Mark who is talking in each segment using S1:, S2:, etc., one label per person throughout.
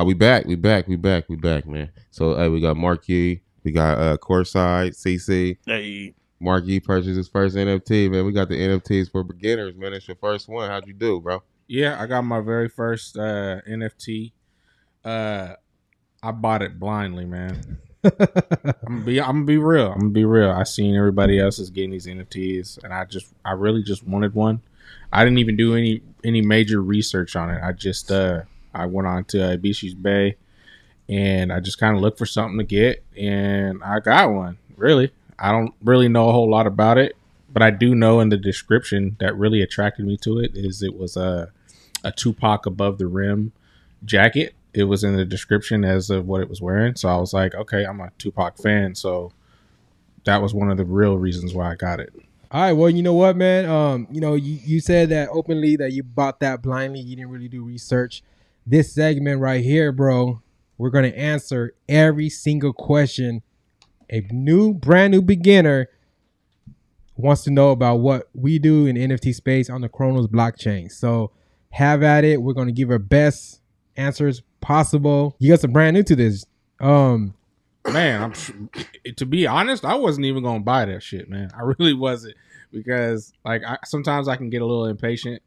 S1: We back, man. So we got Markyee, we got Courtside, CC.
S2: Hey.
S1: Markyee purchased his first NFT, man. We got the NFTs for beginners, man. It's your first one. How'd you do, bro?
S3: Yeah, I got my very first NFT. I bought it blindly, man. I'm gonna be real. I seen everybody else is getting these NFTs, and I really just wanted one. I didn't even do any major research on it. I just I went on to Ebisusbay, and I just kind of looked for something to get, and I got one. Really, I don't really know a whole lot about it, but I do know in the description that really attracted me to it is it was a Tupac above the rim jacket. It was in the description as of what it was wearing. So I was like, okay, I'm a Tupac fan. So that was one of the real reasons why I got it.
S4: All right. Well, you know what, man? You said that openly that you bought that blindly. You didn't really do research. This segment right here, bro, we're going to answer every single question a brand new beginner wants to know about what we do in the NFT space on the Cronos blockchain. So have at it. We're going to give our best answers possible. You guys are brand new to this.
S3: Man, to be honest, I wasn't even gonna buy that shit, man. I really wasn't, because like sometimes I can get a little impatient,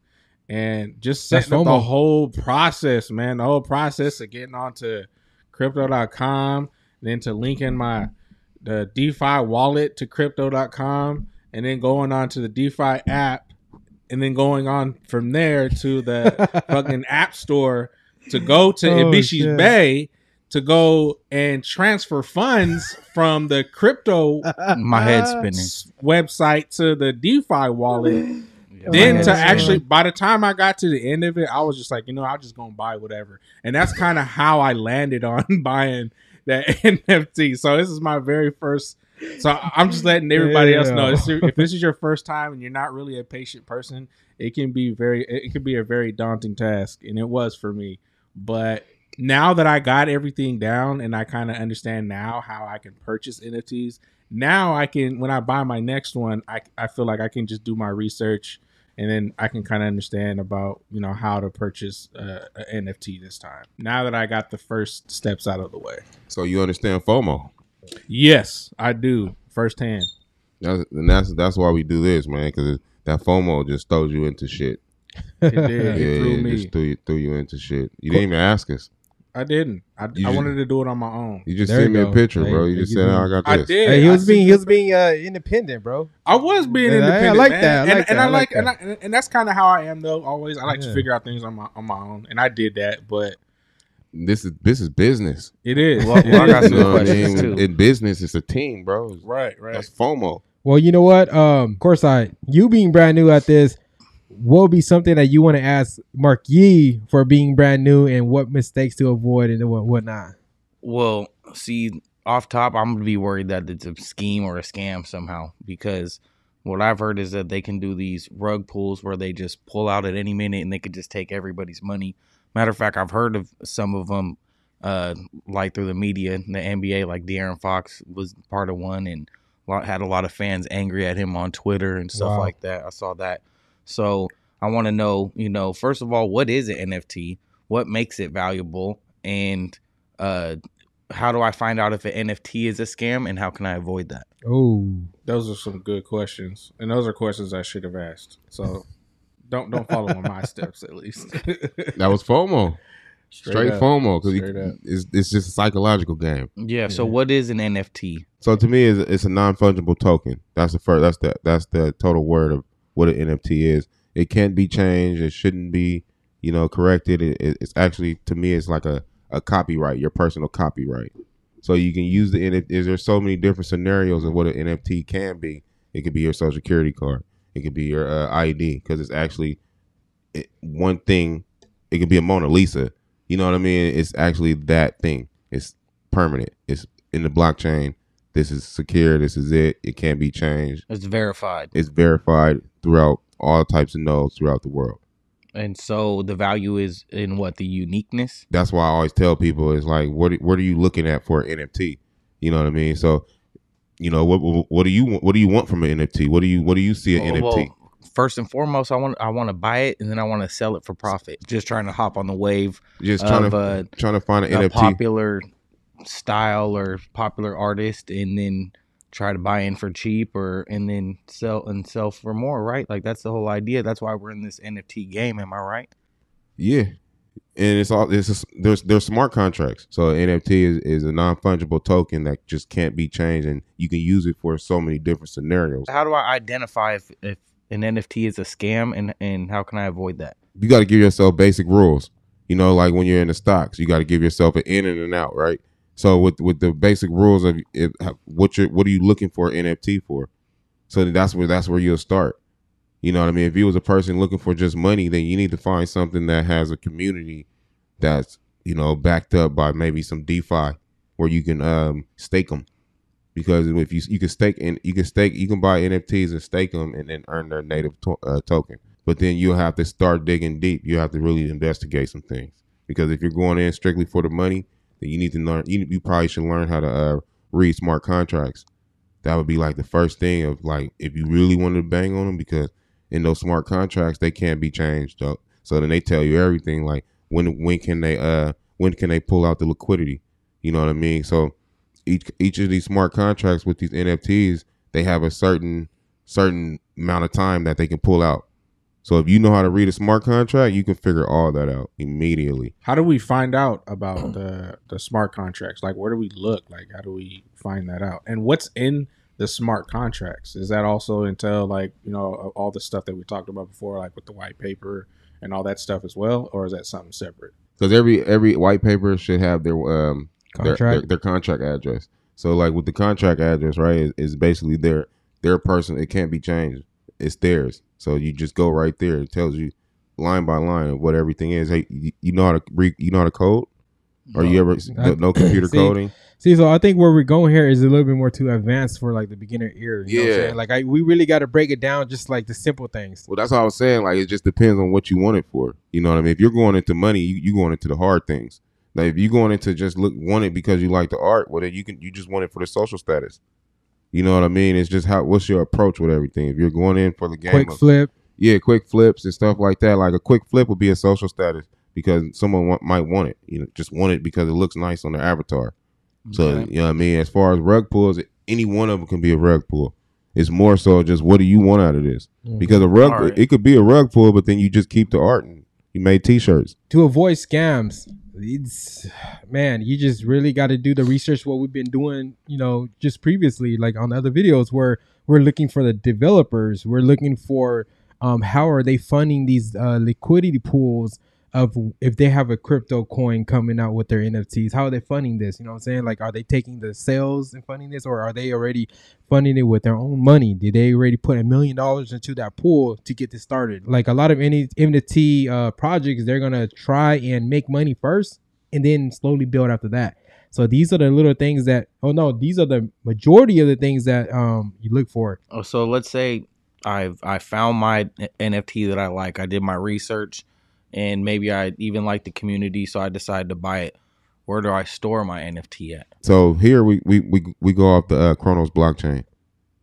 S3: and just setting up the whole process, man. The whole process of getting onto crypto.com, then to linking the DeFi wallet to crypto.com, and then going on to the DeFi app, and then going on from there to the fucking app store to go to Ebisusbay to go and transfer funds from the crypto
S2: my head spinning
S3: website to the DeFi wallet. Then to actually, by the time I got to the end of it, I was just like, I'm just going to buy whatever. And that's kind of how I landed on buying that NFT. So this is my very first. So I'm just letting everybody else know, if this is your first time and you're not really a patient person, it can be a very daunting task. And it was for me. But now that I got everything down and I kind of understand now how I can purchase NFTs, now I can, when I buy my next one, I feel like I can just do my research, and then I can kind of understand about, how to purchase an NFT this time. Now that I got the first steps out of the way.
S1: So you understand FOMO?
S3: Yes, I do firsthand.
S1: That's why we do this, man, because that FOMO just throws you into shit.
S3: It did. It
S1: just threw you into shit. You didn't even ask us.
S3: I didn't. I wanted to do it on my own.
S1: You just sent me a picture, bro. You just said, "I got this."
S3: I did.
S4: Hey, he was being independent, bro.
S3: I was being independent.
S4: I like
S3: man.
S4: that.
S3: And that's kind of how I am, though. Always, I like to figure out things on my own, and I did that. But
S1: this is business.
S3: It is.
S2: Well, I got some questions too.
S1: In business, it's a team, bro.
S3: Right.
S1: That's FOMO.
S4: Well, you know what? Courtside, you being brand new at this, what would be something that you want to ask Markyee for being brand new, and what mistakes to avoid and whatnot?
S2: Well, see, off top, I'm going to be worried that it's a scheme or a scam somehow, because what I've heard is that they can do these rug pulls where they just pull out at any minute and they could just take everybody's money. Matter of fact, I've heard of some of them like through the media, the NBA, like De'Aaron Fox was part of one and had a lot of fans angry at him on Twitter and stuff like that. I saw that. So I want to know, first of all, what is an NFT? What makes it valuable? And how do I find out if an NFT is a scam, and how can I avoid that?
S4: Oh,
S3: those are some good questions, and those are questions I should have asked. So don't follow on my steps, at least.
S1: That was FOMO. Straight FOMO,
S3: because
S1: it's just a psychological game.
S2: Yeah. So what is an NFT?
S1: So to me, it's a non-fungible token. That's the first. That's the total word of what an NFT is. It can't be changed. It shouldn't be, corrected. It's actually, to me, it's like a copyright, your personal copyright. So you can use the NFT. There's so many different scenarios of what an NFT can be. It could be your social security card. It could be your ID, because it's actually one thing. It could be a Mona Lisa. You know what I mean? It's actually that thing. It's permanent. It's in the blockchain. This is secure. This is it. It can't be changed.
S2: It's verified.
S1: It's verified throughout all types of nodes throughout the world.
S2: And so the value is in what? The uniqueness?
S1: That's why I always tell people, it's like, what are you looking at for an NFT? You know what I mean? So, what do you want from an NFT? What do you see an NFT?
S2: first and foremost, I want to buy it and then I want to sell it for profit. Just trying to hop on the wave.
S1: Just
S2: of,
S1: trying to find an
S2: a
S1: NFT.
S2: popular style or popular artist, and then try to buy in for cheap, and then sell for more, right? Like that's the whole idea. That's why we're in this NFT game. Am I right?
S1: Yeah. And there's smart contracts. So NFT is a non-fungible token that just can't be changed, and you can use it for so many different scenarios.
S2: How do I identify if an NFT is a scam, and how can I avoid that?
S1: You got to give yourself basic rules. You know, like when you're in the stocks, you got to give yourself an in and an out, right? So with the basic rules of what are you looking for an NFT for? So that's where you'll start. You know what I mean? If you was a person looking for just money, then you need to find something that has a community that's, you know, backed up by maybe some DeFi where you can stake them. Because if you can stake and you can buy NFTs and stake them and then earn their native token. But then you'll have to start digging deep. You have to really investigate some things. Because if you're going in strictly for the money, then you need to learn. You probably should learn how to read smart contracts. That would be like the first thing of like if you really wanted to bang on them, because in those smart contracts they can't be changed though. So then they tell you everything like when can they pull out the liquidity? You know what I mean? So each of these smart contracts with these NFTs, they have a certain amount of time that they can pull out. So if you know how to read a smart contract, you can figure all that out immediately.
S3: How do we find out about the smart contracts? Like, where do we look? Like, how do we find that out? And what's in the smart contracts? Is that also until, like, you know, all the stuff that we talked about before, like with the white paper and all that stuff as well? Or is that something separate?
S1: Because every white paper should have their
S4: Contract.
S1: their contract address. So like with the contract address, right, is basically their person. It can't be changed. It's theirs. So you just go right there. It tells you line by line of what everything is. Hey, you know how to read, you know how to code? Or you ever no computer coding?
S4: See, so I think where we're going here is a little bit more too advanced for like the beginner ear. You know what I'm saying? Like we really got to break it down, just like the simple things.
S1: Well, that's what I was saying. Like it just depends on what you want it for. You know what I mean? If you're going into money, you going into the hard things. Like if you're going into just want it because you like the art, well then you just want it for the social status. You know what I mean? It's just what's your approach with everything. If you're going in for the game,
S4: quick flip.
S1: Yeah, quick flips and stuff like that. Like a quick flip would be a social status because someone might want it. You know, just want it because it looks nice on their avatar. Okay. So you know what I mean. As far as rug pulls, any one of them can be a rug pull. It's more so just what do you want out of this? Mm-hmm. Because a rug, it could be a rug pull, but then you just keep the art and you made T-shirts.
S4: To avoid scams, you just really got to do the research. What we've been doing, you know, just previously, like on other videos, where we're looking for the developers, we're looking for how are they funding these liquidity pools of if they have a crypto coin coming out with their NFTs, how are they funding this? You know what I'm saying? Like, are they taking the sales and funding this, or are they already funding it with their own money? Did they already put $1 million into that pool to get this started? Like a lot of any NFT projects, they're going to try and make money first and then slowly build after that. So these are the little things that, these are the majority of the things that you look for.
S2: Oh, so let's say I found my NFT that I like. I did my research, and maybe I even like the community, so I decided to buy it. Where do I store my NFT at?
S1: So here we go off the Cronos blockchain.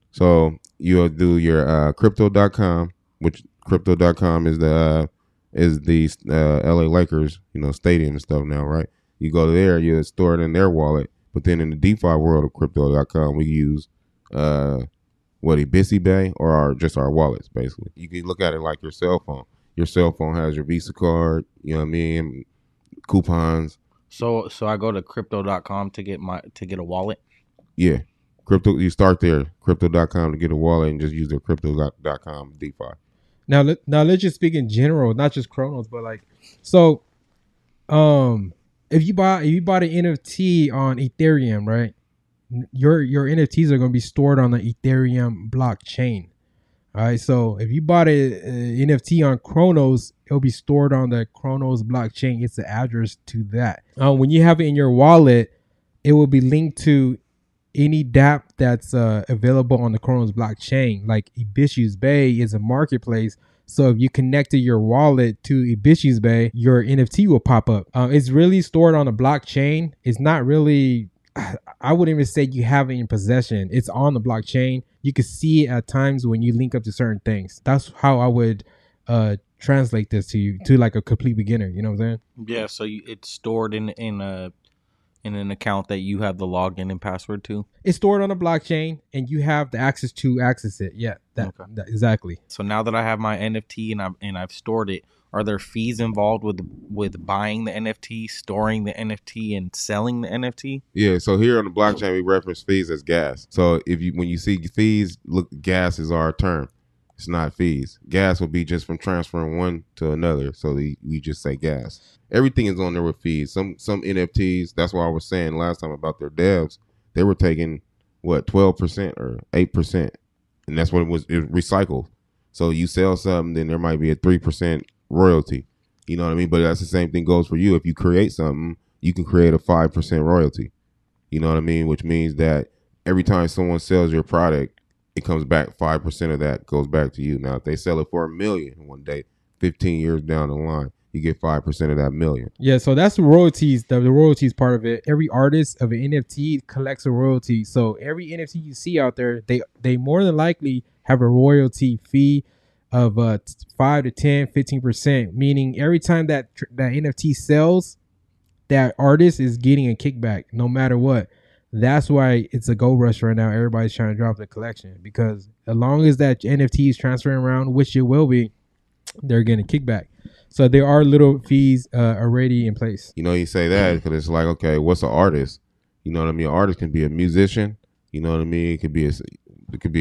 S1: So you'll do your crypto.com, which crypto.com is the LA Lakers, you know, stadium and stuff now, right? You go there, you store it in their wallet. But then in the DeFi world of crypto.com, we use Ebisusbay or just our wallets, basically. You can look at it like your cell phone. Your cell phone has your Visa card, you know what I mean, coupons.
S2: So I go to crypto.com to get a wallet?
S1: Yeah. Crypto, you start there, crypto.com to get a wallet and just use their crypto.com DeFi.
S4: Now let's just speak in general, not just Cronos, but like, so if you bought an NFT on Ethereum, right? Your NFTs are going to be stored on the Ethereum blockchain. All right, so if you bought an NFT on Cronos, it'll be stored on the Cronos blockchain. It's the address to that. When you have it in your wallet, it will be linked to any dApp that's available on the Cronos blockchain. Like Ebisusbay is a marketplace. So if you connected your wallet to Ebisusbay, your NFT will pop up. It's really stored on a blockchain. It's not really I wouldn't even say you have it in possession. It's on the blockchain. You can see it at times when you link up to certain things. That's how I would translate this to you, to like a complete beginner. You know what I'm saying?
S2: Yeah, so it's stored in an account that you have the login and password to.
S4: It's stored on a blockchain, and you have the access to access it. Yeah, that exactly.
S2: So now that I have my NFT and I've stored it, are there fees involved with buying the NFT, storing the NFT, and selling the NFT?
S1: Yeah, so here on the blockchain, we reference fees as gas. So when you see fees, look, gas is our term. It's not fees. Gas will be just from transferring one to another. So we just say gas. Everything is on there with fees. Some NFTs, that's why I was saying last time about their devs, they were taking, 12% or 8%. And that's what it was recycled. So you sell something, then there might be a 3% royalty. You know what I mean? But that's the same thing goes for you. If you create something, you can create a 5% royalty. You know what I mean? Which means that every time someone sells your product, it comes back, 5% of that goes back to you. Now, if they sell it for $1 million one day, 15 years down the line, you get 5% of that $1 million.
S4: Yeah, so that's the royalties, the royalties part of it. Every artist of an NFT collects a royalty. So every NFT you see out there, they more than likely have a royalty fee of 5 to 10, 15%, meaning every time that NFT sells, that artist is getting a kickback no matter what. That's why it's a gold rush right now. Everybody's trying to drop the collection, because as long as that NFT is transferring around, which it will be, they're getting a kickback. So there are little fees already in place.
S1: You know, you say that because it's like, okay, what's an artist? You know what I mean? An artist can be a musician. You know what I mean? It could be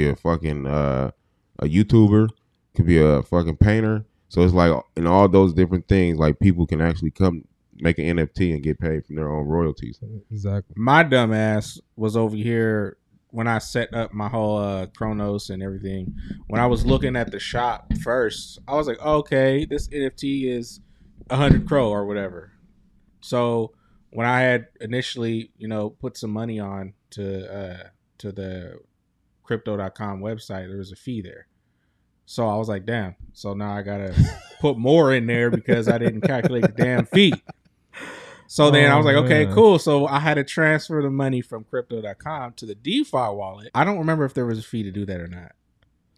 S1: a fucking a YouTuber. It could be a fucking painter. So it's like in all those different things, like people can actually come make an NFT and get paid from their own royalties.
S4: Exactly.
S3: My dumb ass was over here when I set up my whole Cronos and everything. When I was looking at the shop first, I was like, okay, this NFT is 100 Cro or whatever. So when I had initially, put some money on to the crypto.com website, there was a fee there. So I was like, damn. So now I got to put more in there because I didn't calculate the damn fee. So then I was like, okay, cool. So I had to transfer the money from crypto.com to the DeFi wallet. I don't remember if there was a fee to do that or not.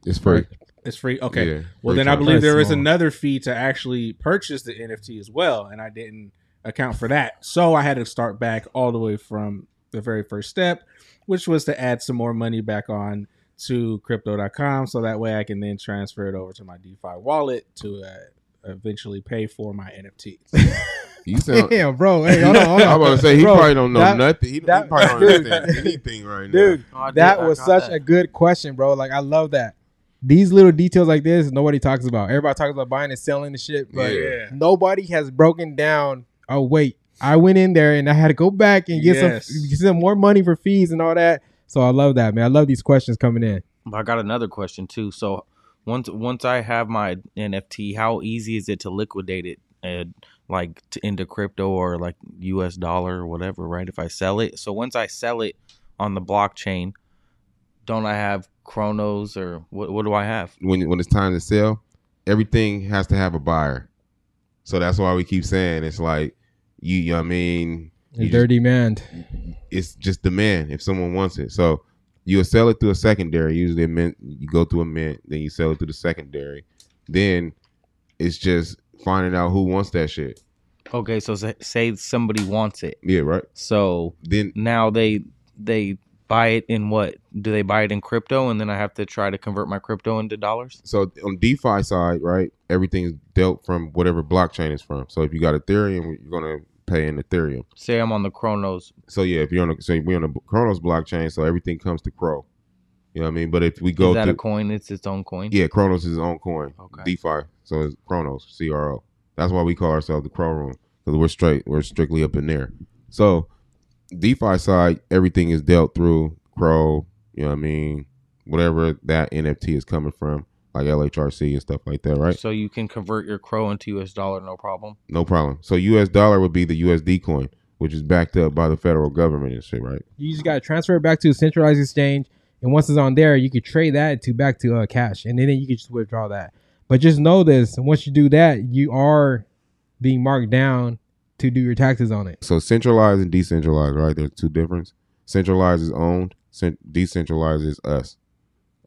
S1: It's free.
S3: It's free. Okay.
S1: Yeah,
S3: well,
S1: free
S3: then I believe there is
S4: small.
S3: another fee to actually purchase the NFT as well. And I didn't account for that. So I had to start back all the way from the very first step, which was to add some more money back on to crypto.com. So that way I can then transfer it over to my DeFi wallet to eventually pay for my NFTs.
S1: You sound,
S4: Damn, bro. Hey, hold on.
S1: I'm about to say, he
S4: Bro,
S1: probably don't know
S4: that-
S1: nothing. He probably don't understand anything right
S4: Dude,
S1: now.
S4: that was such a good question, bro. Like, I love that. These little details like this, nobody talks about. Everybody talks about buying and selling the shit, but
S3: Yeah.
S4: nobody has broken down. Oh, wait, I went in there and I had to go back and get some more money for fees and all that. So I love that, man. I love these questions coming in.
S2: I got another question too. So once I have my NFT, how easy is it to liquidate it, into crypto or like US dollar or whatever, right? If I sell it. So once I sell it on the blockchain, don't I have Cronos, or what do I have?
S1: When it's time to sell, everything has to have a buyer. So that's why we keep saying it's like you know what I mean.
S4: Their demand.
S1: It's just demand if someone wants it. So you'll sell it through a secondary. Usually a mint, you go through a mint, then you sell it through the secondary. Then it's just finding out who wants that shit.
S2: Okay, so say somebody wants it.
S1: Yeah, right.
S2: So
S1: Then
S2: now they buy it in what? Do they buy it in crypto, and then I have to try to convert my crypto into dollars?
S1: so on DeFi side, right, everything is dealt from whatever blockchain it's from. So if you got Ethereum, you're gonna pay in Ethereum.
S2: Say I'm on the Cronos.
S1: So yeah, if you're we're on the Cronos blockchain, so everything comes to Cro. You know what I mean? But if we go
S2: Is that
S1: to
S2: a coin? It's its own coin?
S1: yeah, Cronos is his own coin.
S2: Okay.
S1: DeFi. So it's Cronos, CRO. That's why we call ourselves the Cro Room, because we're strictly up in there. So DeFi side, everything is dealt through Cro, you know what I mean? Whatever that NFT is coming from, like LHRC and stuff like that, right?
S2: So you can convert your Cro into US dollar, no problem?
S1: No problem. So US dollar would be the USD coin, which is backed up by the federal government and shit, right?
S4: You just got to transfer it back to a centralized exchange. And once it's on there, you could trade that back to cash. And then you can just withdraw that. But just know this. Once you do that, you are being marked down to do your taxes on it.
S1: So centralized and decentralized, right? There's two difference. Centralized is owned. Decentralized is us,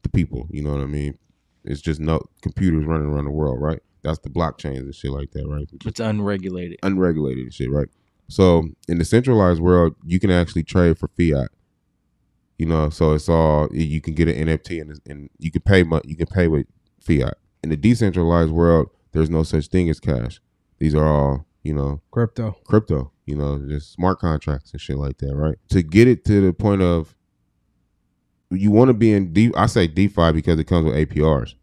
S1: the people. You know what I mean? It's just no computers running around the world, right? That's the blockchains and shit like that, right?
S2: It's unregulated.
S1: Unregulated and shit, right? So in the centralized world, you can actually trade for fiat. You know, so it's all, you can get an NFT and you can pay money. You can pay with fiat. In the decentralized world, there's no such thing as cash. These are all, you know,
S4: Crypto.
S1: you know, just smart contracts and shit like that, right? To get it to the point of, you want to be in I say DeFi because it comes with APRs,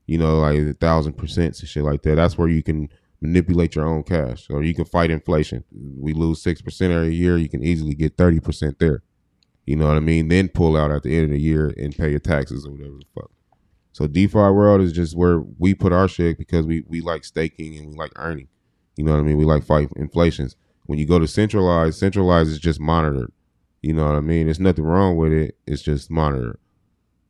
S1: you know, like 1,000% and shit like that. That's where you can manipulate your own cash, or you can fight inflation. We lose 6% every year. You can easily get 30% there. You know what I mean? Then pull out at the end of the year and pay your taxes or whatever the fuck. So DeFi world is just where we put our shit because we like staking and we like earning. You know what I mean? We like fight inflations. When you go to centralized is just monitored. You know what I mean? There's nothing wrong with it. It's just monitored.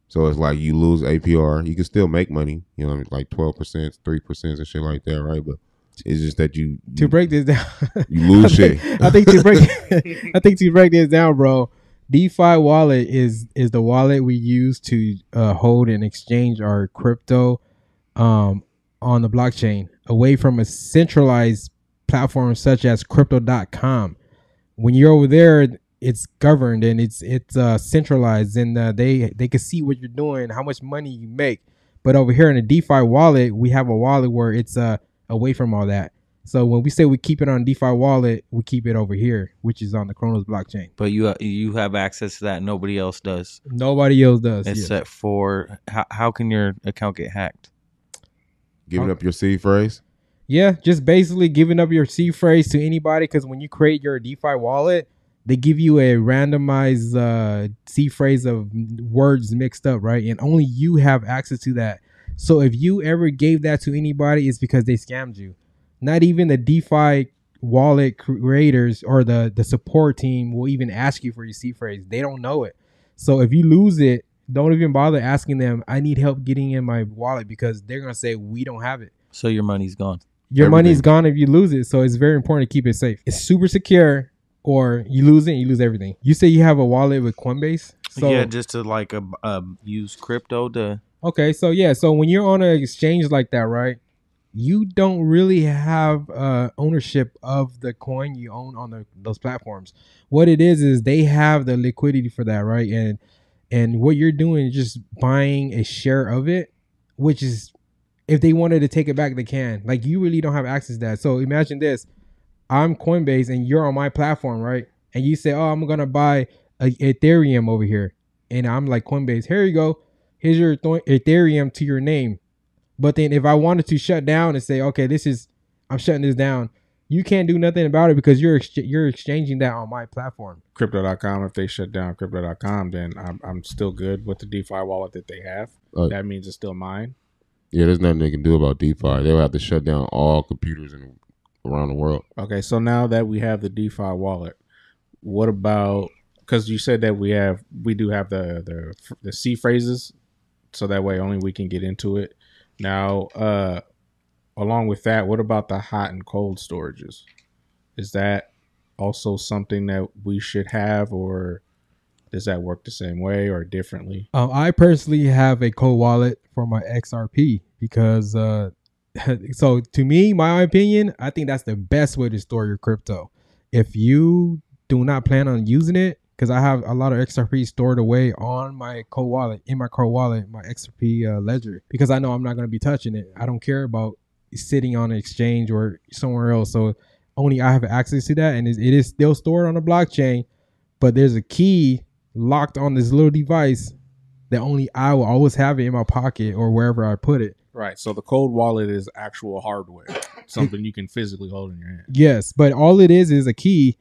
S1: So it's like you lose APR. You can still make money. You know, like 12%, 3% and shit like that, right? But it's just that you
S4: To break this down,
S1: you lose shit.
S4: I think to break this down, bro. DeFi wallet is the wallet we use to hold and exchange our crypto on the blockchain away from a centralized platform such as crypto.com. When you're over there, it's governed and it's centralized, and they can see what you're doing, how much money you make. But over here in the DeFi wallet, we have a wallet where it's away from all that. So when we say we keep it on DeFi wallet, we keep it over here, which is on the Cronos blockchain.
S2: But you have access to that. Nobody else does.
S4: Nobody else does.
S2: Except for how can your account get hacked?
S1: Giving up your seed phrase?
S4: Yeah, just basically giving up your seed phrase to anybody, because when you create your DeFi wallet, they give you a randomized seed phrase of words mixed up, right? And only you have access to that. So if you ever gave that to anybody, it's because they scammed you. Not even the DeFi wallet creators or the support team will even ask you for your seed phrase. They don't know it. So if you lose it, don't even bother asking them, I need help getting in my wallet, because they're going to say, we don't have it.
S2: So your money's gone.
S4: Your money's gone if you lose it. So it's very important to keep it safe. It's super secure, or you lose it and you lose everything. You say you have a wallet with Coinbase? So,
S2: yeah, just to like use crypto to...
S4: Okay, so yeah. So when you're on an exchange like that, right, you don't really have ownership of the coin you own on those platforms. What it is they have the liquidity for that, right? And what you're doing is just buying a share of it, which is, if they wanted to take it back, they can. Like, you really don't have access to that. So imagine this. I'm Coinbase and you're on my platform, right? And you say, oh, I'm going to buy Ethereum over here. And I'm like, Coinbase, here you go. Here's your Ethereum to your name. But then if I wanted to shut down and say, okay, I'm shutting this down, you can't do nothing about it because you're exchanging that on my platform.
S3: Crypto.com, if they shut down Crypto.com, then I'm still good with the DeFi wallet that they have. That means it's still mine.
S1: Yeah, there's nothing they can do about DeFi. They'll have to shut down all computers around the world.
S3: Okay, so now that we have the DeFi wallet, what about, because you said that we do have the C phrases, so that way only we can get into it. Now, along with that, what about the hot and cold storages? Is that also something that we should have, or does that work the same way or differently?
S4: I personally have a cold wallet for my XRP because, so to me, my opinion, I think that's the best way to store your crypto. If you do not plan on using it, because I have a lot of XRP stored away on my cold wallet, my XRP ledger, because I know I'm not going to be touching it. I don't care about sitting on an exchange or somewhere else. So only I have access to that, and it is still stored on the blockchain, but there's a key locked on this little device that only I will always have it in my pocket or wherever I put it.
S3: Right. So the cold wallet is actual hardware, something you can physically hold in your hand.
S4: Yes, but all it is a key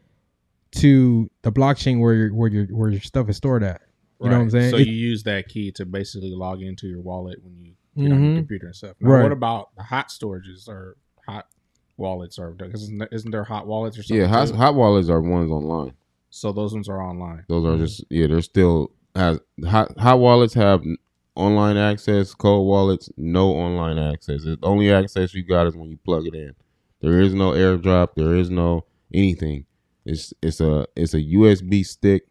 S4: to the blockchain where your stuff is stored at. You know what I'm saying?
S3: So you use that key to basically log into your wallet when you get on your computer and stuff. Now, what about the hot storages or hot wallets? Or isn't there hot wallets or something?
S1: Yeah, hot wallets are ones online.
S3: So those ones are online.
S1: Those are just, they're still, hot wallets have online access. Cold wallets, no online access. The only access you got is when you plug it in. There is no airdrop. There is no anything. It's a USB stick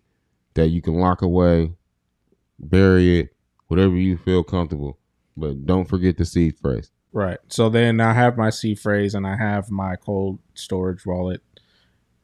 S1: that you can lock away, bury it, whatever you feel comfortable. But don't forget the seed phrase.
S3: Right. So then I have my seed phrase and I have my cold storage wallet.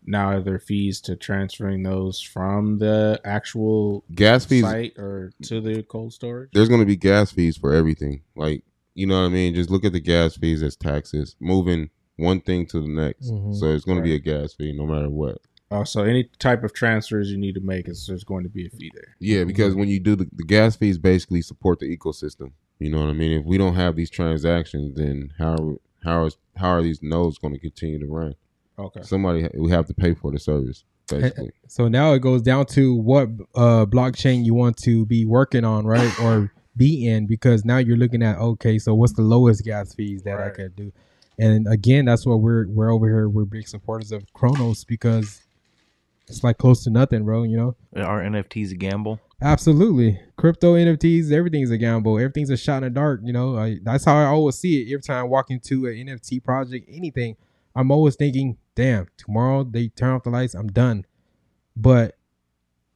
S3: Now are there fees to transferring those from the actual
S1: gas fees
S3: site or to the cold storage?
S1: There's going to be gas fees for everything. Like, you know what I mean? Just look at the gas fees as taxes, moving one thing to the next. So it's going to be a gas fee no matter what.
S3: So any type of transfers you need to make, there's going to be a fee there.
S1: Yeah, because when you do the gas fees basically support the ecosystem. You know what I mean? If we don't have these transactions, then how are these nodes going to continue to run?
S3: Okay.
S1: We have to pay for the service, basically.
S4: So now it goes down to what blockchain you want to be working on, right? Or be in, because now you're looking at, okay, so what's the lowest gas fees that I could do? And again, that's what we're over here. We're big supporters of Cronos because it's like close to nothing, bro. You know,
S2: Are NFTs a gamble?
S4: absolutely. Crypto, NFTs, everything's a gamble. Everything's a shot in the dark. You know, that's how I always see it. Every time I walk into an NFT project, anything, I'm always thinking, damn, tomorrow they turn off the lights, I'm done. But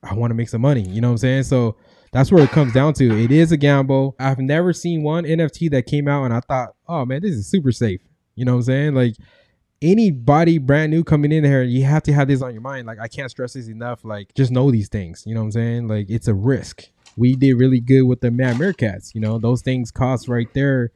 S4: I want to make some money. You know what I'm saying? So that's where it comes down to. It is a gamble. I've never seen one NFT that came out and I thought, oh man, this is super safe. You know what I'm saying? Like anybody brand new coming in here, you have to have this on your mind. Like I can't stress this enough. Like just know these things. You know what I'm saying? Like it's a risk. We did really good with the Mad Meerkats. You know, those things cost right there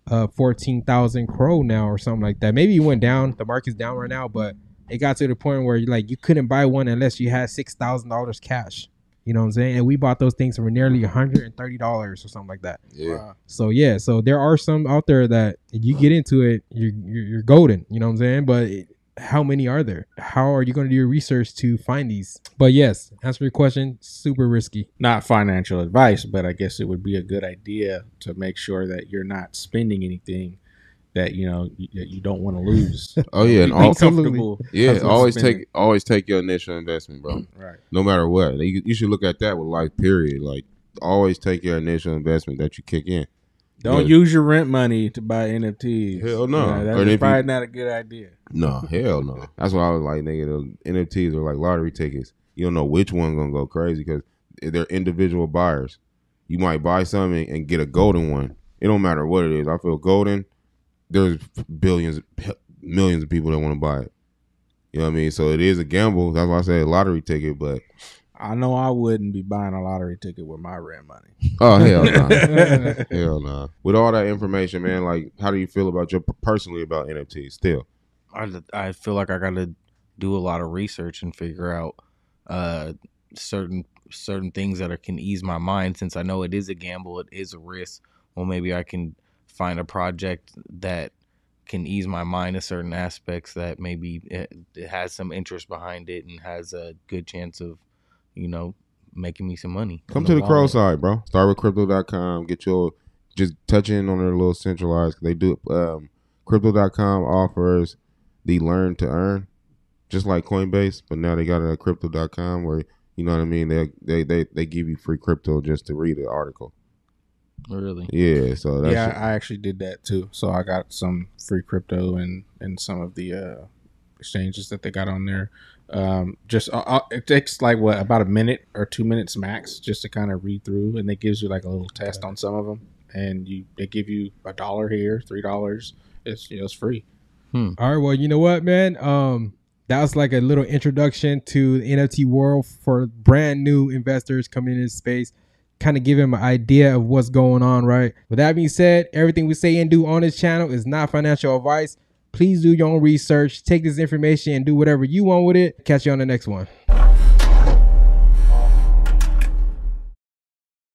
S4: 14,000 Cro now or something like that. Maybe it went down. The market's down right now, but it got to the point where you couldn't buy one unless you had $6,000 cash. You know what I'm saying? And we bought those things for nearly $130 or something like that.
S1: Yeah.
S4: So yeah, so there are some out there that if you get into it, you're golden. You know what I'm saying? But how many are there? How are you going to do your research to find these? But yes, answer your question. Super risky.
S3: Not financial advice, but I guess it would be a good idea to make sure that you're not spending anything that you don't want to lose.
S1: Oh yeah, and
S3: be comfortable.
S1: Yeah, always take your initial investment, bro.
S3: Right.
S1: No matter what, you should look at that with life. Period. Like always take your initial investment that you kick in.
S3: Don't use your rent money to buy NFTs.
S1: Hell no.
S3: That's probably not a good idea.
S1: No, hell no. That's why I was like, nigga, the NFTs are like lottery tickets. You don't know which one's gonna go crazy because they're individual buyers. You might buy something and get a golden one. It don't matter what it is. I feel golden. There's millions of people that want to buy it. You know what I mean? So it is a gamble. That's why I say a lottery ticket, but
S3: I know I wouldn't be buying a lottery ticket with my rent money.
S1: Oh, hell no. Hell no. With all that information, man, like, how do you feel about personally about NFTs still?
S2: I feel like I got to do a lot of research and figure out certain things that can ease my mind. Since I know it is a gamble, it is a risk. Well, maybe I can find a project that can ease my mind in certain aspects that maybe it has some interest behind it and has a good chance of, making me some money.
S1: Come to the Crow side, bro. Start with crypto.com. Just touch in on their little centralized. They do, crypto.com offers the learn to earn, just like Coinbase, but now they got it at crypto.com where, you know what I mean? They give you free crypto just to read the article.
S2: Really?
S1: Yeah. So that's
S3: I actually did that too. So I got some free crypto and some of the exchanges that they got on there. It takes about a minute or 2 minutes max just to kind of read through, and it gives you like a little test on some of them, and they give you $1 here, $3. It's free.
S4: All right. Well, you know what, man? That was like a little introduction to the NFT world for brand new investors coming into space. Kind of give him an idea of what's going on, right? With that being said, everything we say and do on this channel is not financial advice. Please do your own research. Take this information and do whatever you want with it. Catch you on the next one.